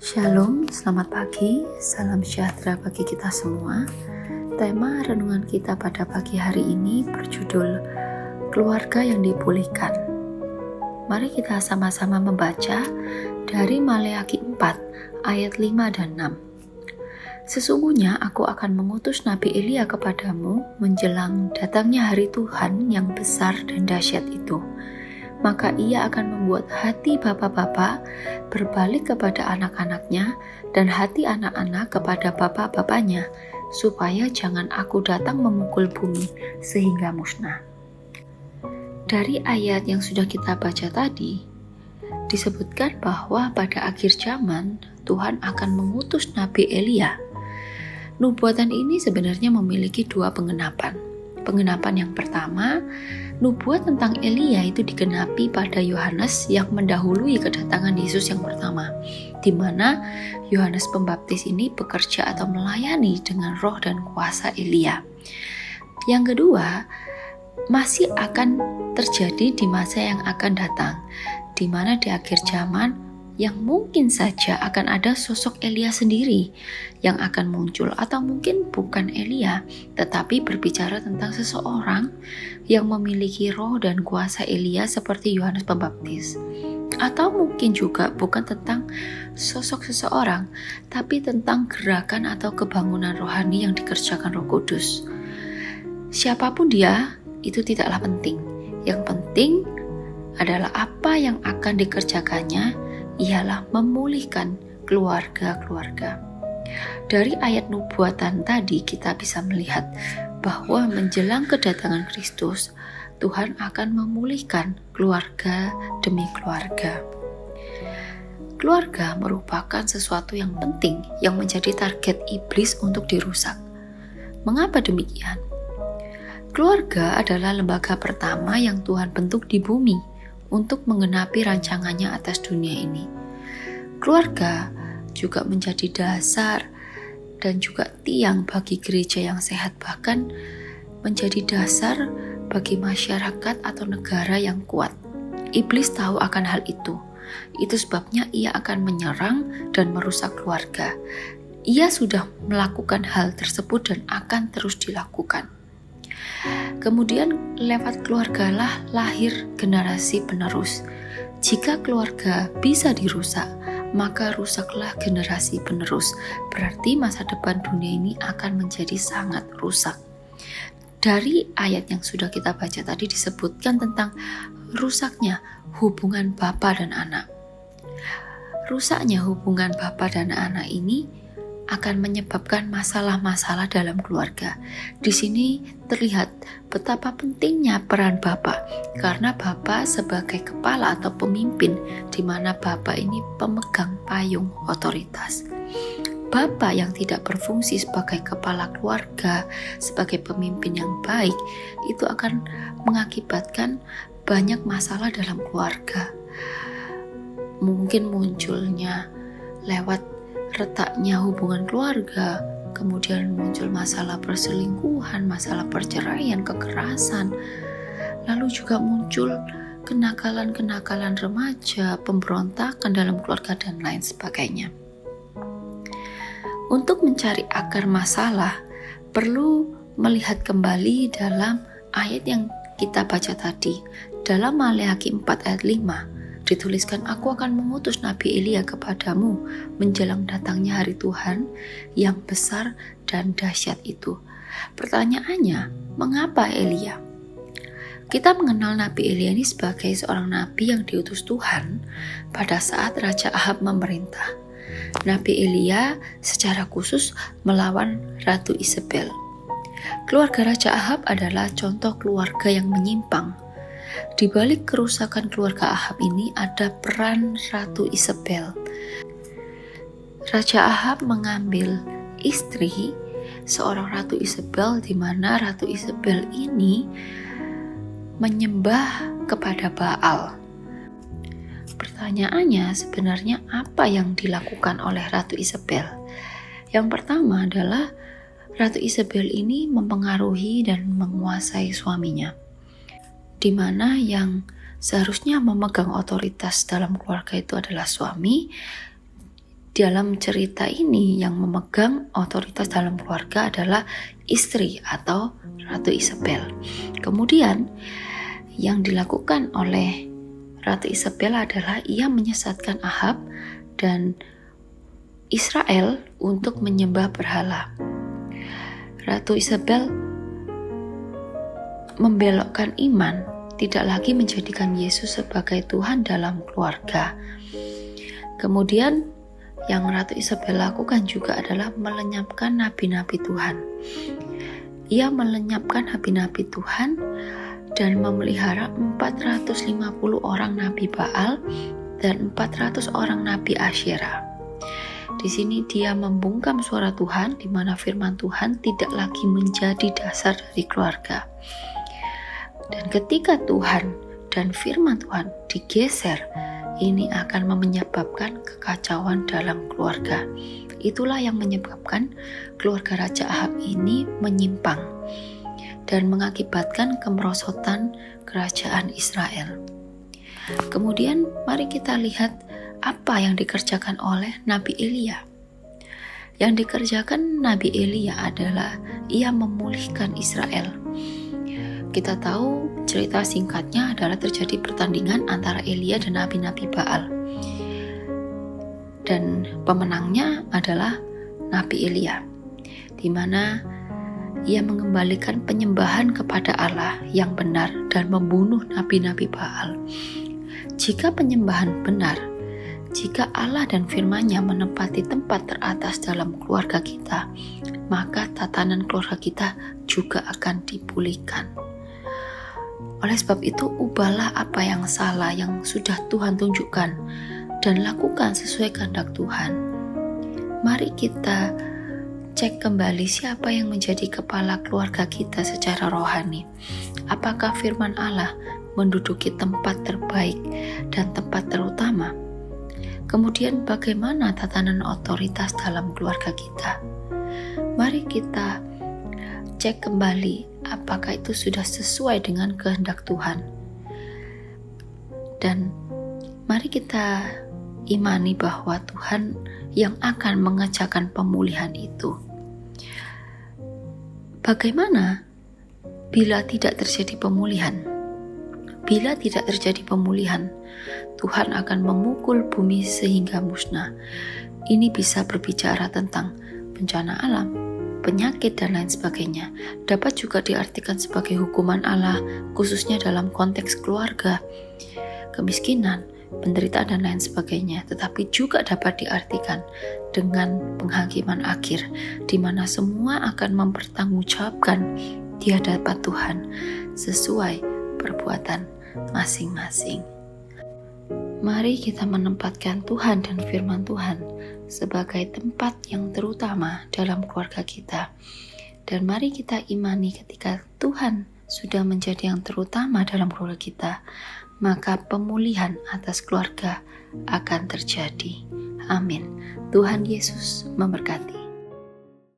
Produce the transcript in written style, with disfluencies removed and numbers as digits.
Shalom, selamat pagi, salam sejahtera bagi kita semua. Tema renungan kita pada pagi hari ini berjudul Keluarga yang Dipulihkan. Mari kita sama-sama membaca dari Maleakhi 4 ayat 5 dan 6. Sesungguhnya aku akan mengutus Nabi Elia kepadamu menjelang datangnya hari Tuhan yang besar dan dahsyat itu. Maka ia akan membuat hati bapak-bapak berbalik kepada anak-anaknya dan hati anak-anak kepada bapak-bapaknya, supaya jangan aku datang memukul bumi sehingga musnah. Dari ayat yang sudah kita baca tadi, disebutkan bahwa pada akhir zaman Tuhan akan mengutus Nabi Elia. Nubuatan ini sebenarnya memiliki dua pengenapan. Pengenapan yang pertama, nubuat tentang Elia itu digenapi pada Yohanes yang mendahului kedatangan Yesus yang pertama, di mana Yohanes Pembaptis ini bekerja atau melayani dengan roh dan kuasa Elia. Yang kedua, masih akan terjadi di masa yang akan datang, di mana di akhir zaman yang mungkin saja akan ada sosok Elia sendiri yang akan muncul, atau mungkin bukan Elia, tetapi berbicara tentang seseorang yang memiliki roh dan kuasa Elia seperti Yohanes Pembaptis. Atau mungkin juga bukan tentang sosok seseorang, tapi tentang gerakan atau kebangunan rohani yang dikerjakan Roh Kudus. Siapapun dia, itu tidaklah penting. Yang penting adalah apa yang akan dikerjakannya ialah memulihkan keluarga-keluarga. Dari ayat nubuatan tadi kita bisa melihat bahwa menjelang kedatangan Kristus, Tuhan akan memulihkan keluarga demi keluarga. Keluarga merupakan sesuatu yang penting yang menjadi target iblis untuk dirusak. Mengapa demikian? Keluarga adalah lembaga pertama yang Tuhan bentuk di bumi untuk menggenapi rancangannya atas dunia ini. Keluarga juga menjadi dasar dan juga tiang bagi gereja yang sehat, bahkan menjadi dasar bagi masyarakat atau negara yang kuat. Iblis tahu akan hal itu. Itu sebabnya ia akan menyerang dan merusak keluarga. Ia sudah melakukan hal tersebut dan akan terus dilakukan. Kemudian lewat keluargalah lahir generasi penerus. Jika keluarga bisa dirusak, maka rusaklah generasi penerus. Berarti masa depan dunia ini akan menjadi sangat rusak. Dari ayat yang sudah kita baca tadi disebutkan tentang rusaknya hubungan bapa dan anak. Rusaknya hubungan bapa dan anak ini akan menyebabkan masalah-masalah dalam keluarga. Di sini terlihat betapa pentingnya peran Bapak, karena Bapak sebagai kepala atau pemimpin, di mana Bapak ini pemegang payung otoritas. Bapak yang tidak berfungsi sebagai kepala keluarga, sebagai pemimpin yang baik, itu akan mengakibatkan banyak masalah dalam keluarga. Mungkin munculnya lewat retaknya hubungan keluarga, kemudian muncul masalah perselingkuhan, masalah perceraian, kekerasan, lalu juga muncul kenakalan-kenakalan remaja, pemberontakan dalam keluarga, dan lain sebagainya. Untuk mencari akar masalah, perlu melihat kembali dalam ayat yang kita baca tadi, dalam Maleakhi 4 ayat 5. Dituliskan, aku akan mengutus Nabi Elia kepadamu menjelang datangnya hari Tuhan yang besar dan dahsyat itu. Pertanyaannya, mengapa Elia? Kita mengenal Nabi Elia ini sebagai seorang nabi yang diutus Tuhan pada saat Raja Ahab memerintah. Nabi Elia secara khusus melawan Ratu Isabel. Keluarga Raja Ahab adalah contoh keluarga yang menyimpang. Di balik kerusakan keluarga Ahab ini ada peran Ratu Isabel. Raja Ahab mengambil istri seorang Ratu Isabel, di mana Ratu Isabel ini menyembah kepada Baal. Pertanyaannya, sebenarnya apa yang dilakukan oleh Ratu Isabel? Yang pertama adalah Ratu Isabel ini mempengaruhi dan menguasai suaminya, di mana yang seharusnya memegang otoritas dalam keluarga itu adalah suami, dalam cerita ini yang memegang otoritas dalam keluarga adalah istri atau Ratu Isabel. Kemudian yang dilakukan oleh Ratu Isabel adalah ia menyesatkan Ahab dan Israel untuk menyembah berhala. Ratu Isabel membelokkan iman, tidak lagi menjadikan Yesus sebagai Tuhan dalam keluarga. Kemudian yang Ratu Isabel lakukan juga adalah melenyapkan nabi-nabi Tuhan. Ia melenyapkan nabi-nabi Tuhan dan memelihara 450 orang nabi Baal dan 400 orang nabi Asyera. Di sini dia membungkam suara Tuhan, di mana firman Tuhan tidak lagi menjadi dasar dari keluarga. Dan ketika Tuhan dan firman Tuhan digeser, ini akan menyebabkan kekacauan dalam keluarga. Itulah yang menyebabkan keluarga Raja Ahab ini menyimpang dan mengakibatkan kemerosotan kerajaan Israel. Kemudian mari kita lihat apa yang dikerjakan oleh Nabi Elia. Yang dikerjakan Nabi Elia adalah ia memulihkan Israel. Kita tahu cerita singkatnya adalah terjadi pertandingan antara Elia dan nabi-nabi Baal. Dan pemenangnya adalah Nabi Elia, di mana ia mengembalikan penyembahan kepada Allah yang benar dan membunuh nabi-nabi Baal. Jika penyembahan benar, jika Allah dan firman-Nya menempati tempat teratas dalam keluarga kita, maka tatanan keluarga kita juga akan dipulihkan. Oleh sebab itu, ubahlah apa yang salah yang sudah Tuhan tunjukkan dan lakukan sesuai kehendak Tuhan. Mari kita cek kembali siapa yang menjadi kepala keluarga kita secara rohani. Apakah firman Allah menduduki tempat terbaik dan tempat terutama? Kemudian bagaimana tatanan otoritas dalam keluarga kita? Mari kita cek kembali apakah itu sudah sesuai dengan kehendak Tuhan. Dan mari kita imani bahwa Tuhan yang akan mengerjakan pemulihan itu. Bagaimana bila tidak terjadi pemulihan? Bila tidak terjadi pemulihan, Tuhan akan memukul bumi sehingga musnah. Ini bisa berbicara tentang bencana alam, penyakit, dan lain sebagainya. Dapat juga diartikan sebagai hukuman Allah, khususnya dalam konteks keluarga, kemiskinan, penderitaan, dan lain sebagainya. Tetapi juga dapat diartikan dengan penghakiman akhir, di mana semua akan mempertanggungjawabkan di hadapan Tuhan sesuai perbuatan masing-masing. Mari kita menempatkan Tuhan dan firman Tuhan sebagai tempat yang terutama dalam keluarga kita. Dan mari kita imani ketika Tuhan sudah menjadi yang terutama dalam keluarga kita, maka pemulihan atas keluarga akan terjadi. Amin. Tuhan Yesus memberkati.